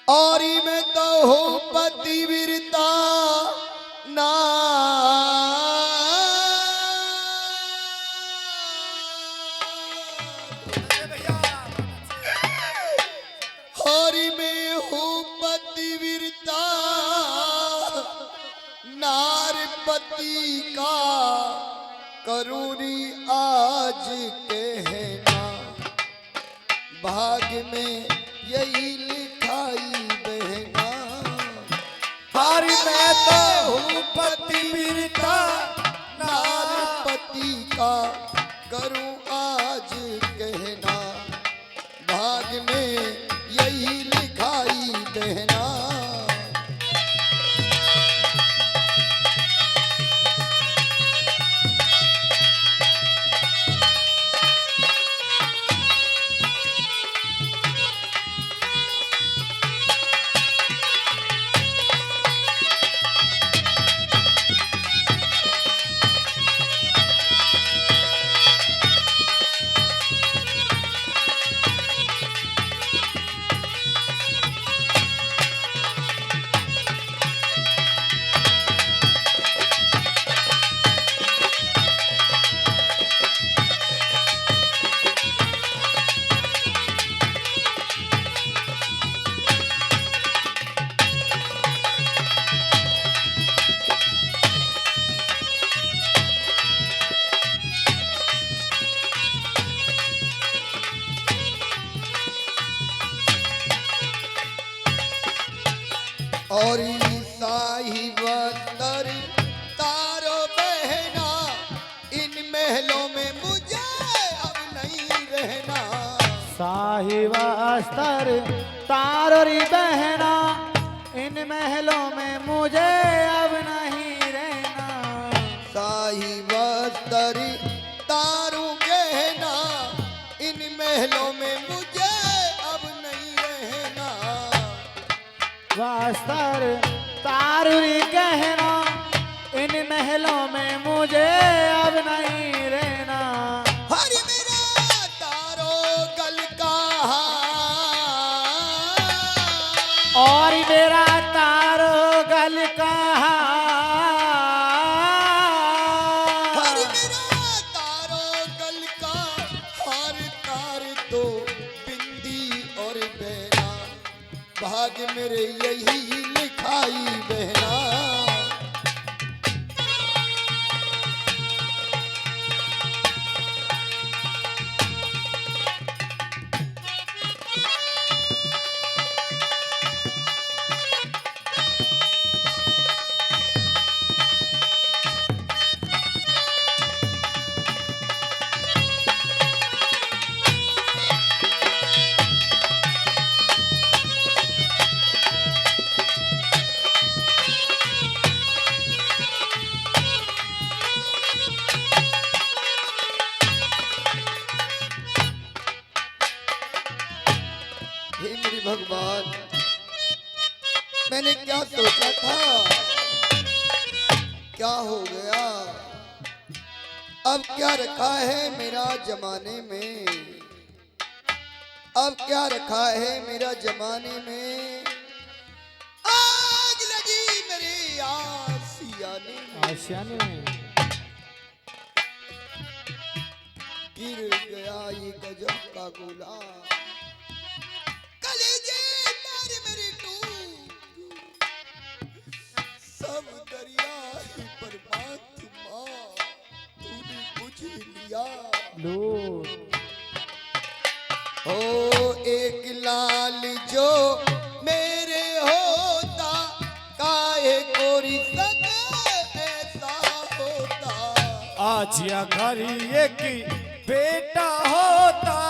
और मैं तो हूँ पतिव्रता ना और मैं हूँ पतिव्रता नारपति का करूरी आज कहना भाग्य में यही लिखाई बहना। हर मैं तो हूँ पतिव्रता नारपति का करूं आज कहना भाग्य में यही लिखाई बहना। और साहिब तर तारो बहना इन महलों में मुझे अब नहीं रहना। साहिब अस्तर तारोरी बहना इन महलों में मुझे अब नहीं रहना। साहिब तर तारू गहना इन महलों में मुझे अब नहीं रहना। वास्तर तारुरी कहना इन महलों में मुझे अब नहीं रहना। हरि मेरा तारो गल का और मेरा तारो गल का हरि मेरा तारो गल का हार तार तो बिंदी और बहना भाग्य मेरे यही लिखाई बहना। हे मेरे भगवान मैंने क्या सोचा था क्या हो गया। अब क्या रखा है मेरा जमाने में अब क्या रखा है मेरा जमाने में। आग लगी मेरे आसियाने में आशियाने में गिर गया ये गजब का गोला। कलेजे मारे मेरे टूट सब दरिया ही बर्बाद माँ तूने मुझे लिया। लूट ओ एक लाल जो मेरे होता काहे कोरी सक ऐसा होता। आज या घर एक बेटा होता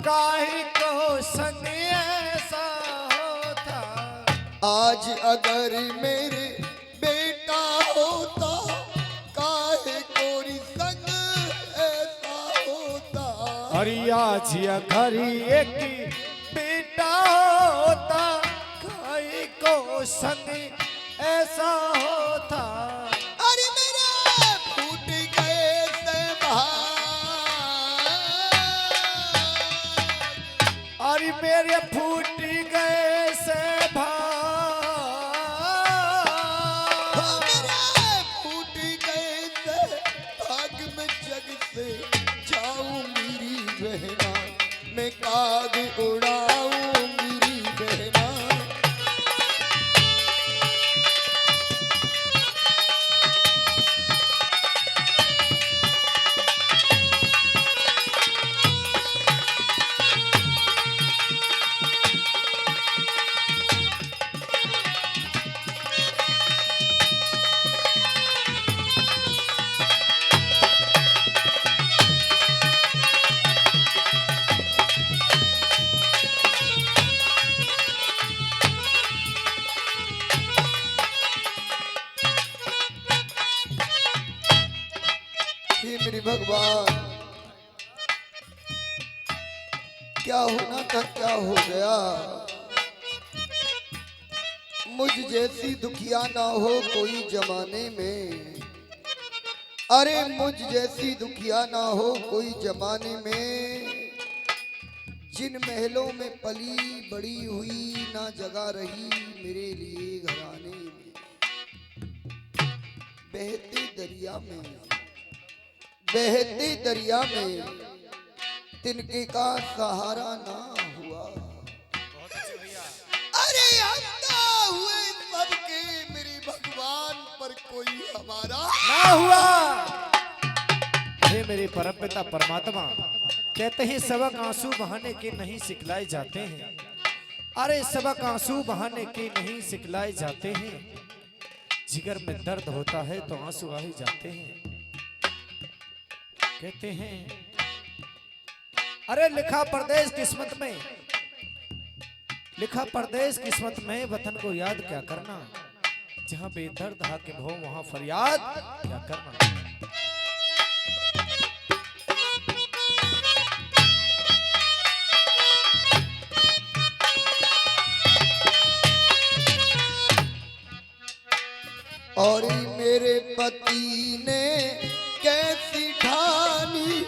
काहे को संग ऐसा होता। आज अगर मेरे बेटा होता काहे कोरी संग ऐसा होता। अरे आज या घर एक बेटा होता काहे को संग ऐसा होता। अरे मेरा फूट गए से अरे मेरे फूट गए से भगवान, क्या होना था क्या हो गया। मुझ जैसी दुखिया ना हो कोई जमाने में, अरे मुझ जैसी दुखिया ना हो कोई जमाने में। जिन महलों में पली बड़ी हुई ना जगह रही मेरे लिए घराने में। बहते दरिया में, बहते दरिया में तिनके का सहारा ना हुआ। अरे अंधा हुए सबके मेरे भगवान पर कोई हमारा ना हुआ। हे मेरे परमपिता परमात्मा, कहते हैं सबक आंसू बहाने के नहीं सिखलाए जाते हैं। अरे सबक आंसू बहाने के नहीं सिखलाए जाते हैं। जिगर में दर्द होता है तो आंसू आ ही जाते हैं। कहते हैं अरे लिखा परदेश किस्मत में, लिखा परदेश किस्मत में, वतन को याद क्या करना। जहां बेदर्द हाकिम हो वहां फरियाद क्या करना। और मेरे पति ने कैसी ठानी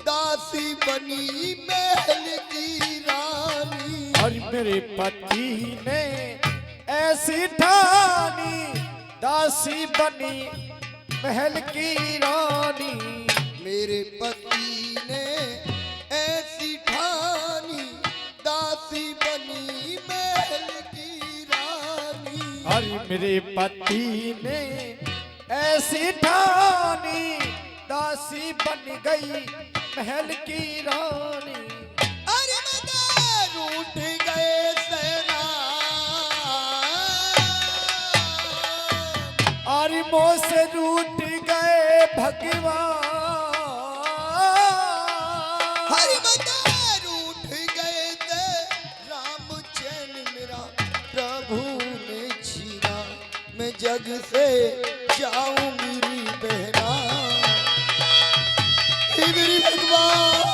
दासी बनी महल की रानी। और मेरे पति ने ऐसी ठानी दासी बनी महल की रानी। मेरे पति ने ऐसी ठानी दासी बनी महल की रानी। और मेरे पति ने ऐसी ठानी दासी बन गई महल की रानी। अरे मदा रूठ गए सेना, और मोह से रूठ गए भगवान। हरि मदा रूठ गए थे राम चैन मेरा प्रभु ने छीना। मैं जग से जाऊं मेरी बहना, हे मेरी भगवान।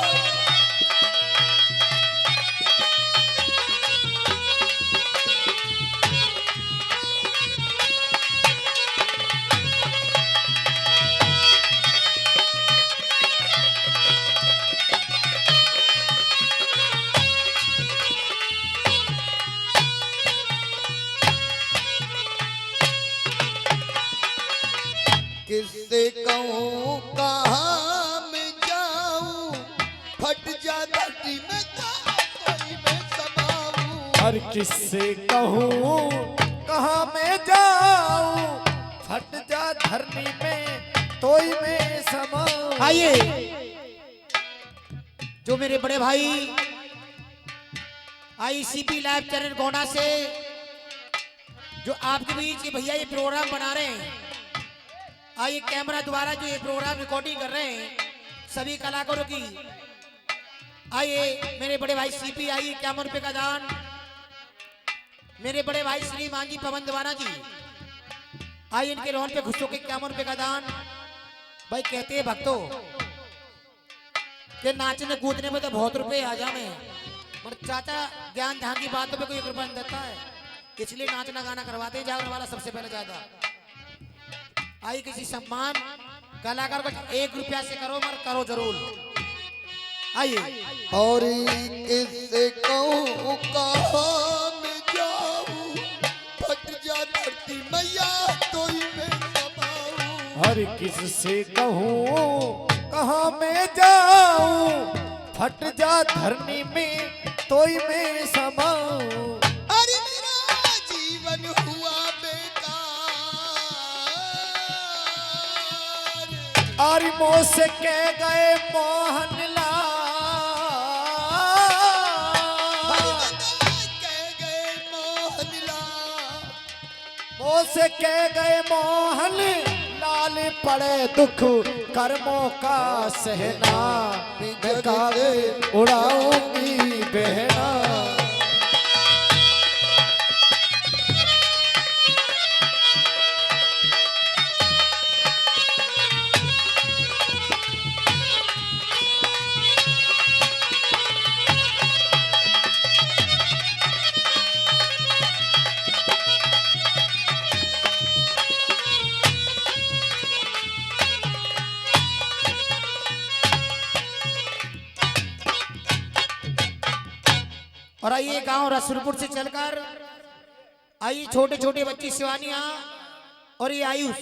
किससे कहूँ कहाँ मैं जाऊँ, फट जा धरती में कोई मैं समाऊँ। हर किससे कहूँ कहाँ मैं जाऊँ, फट जा धरनी में तोई में समाऊँ। आइए जो मेरे बड़े भाई आईसीपी लाइव चैनल गोंडा से जो आपके बीच ये भैया ये प्रोग्राम बना रहे हैं, आइए कैमरा द्वारा जो ये प्रोग्राम रिकॉर्डिंग कर रहे हैं सभी कलाकारों की। आइए मेरे बड़े भाई सीपी, आइए 51 रुपए का दान। मेरे बड़े भाई श्री मांझी पवन दीवाना जी, आइए इनके रोहन पे खुश होकर 51 रुपए का दान। भाई कहते हैं भक्तों कि नाचने कूदने में तो बहुत रुपए आ जाए, पर चाचा ज्ञान ध्यान की बातों पे कोई 1 रुपया नहीं देता है, इसलिए नाचना गाना करवाते जाने वाला सबसे पहले ज्यादा। आई किसी सम्मान कलाकार को 1 रुपया से करो, मगर करो जरूर। आइए और किससे कहूँ कहाँ मैं जाऊँ, फट जा धरती मैया तोई में समाऊँ। हर किससे कहूँ कहाँ मैं जाऊँ, फट जा धरनी में तोई में समाऊँ। अरे मेरा जीवन हुआ बेकार, और मोह से कह गए मोहन कह गए मोहन लाल। मोह से कह गए मोहन लाल, पड़े दुख कर्मों का सहना, मैं कागज उड़ाऊंगी बहना। और आइए गांव रसूलपुर से चलकर आइए छोटे छोटे बच्ची शिवानी और ये आयुष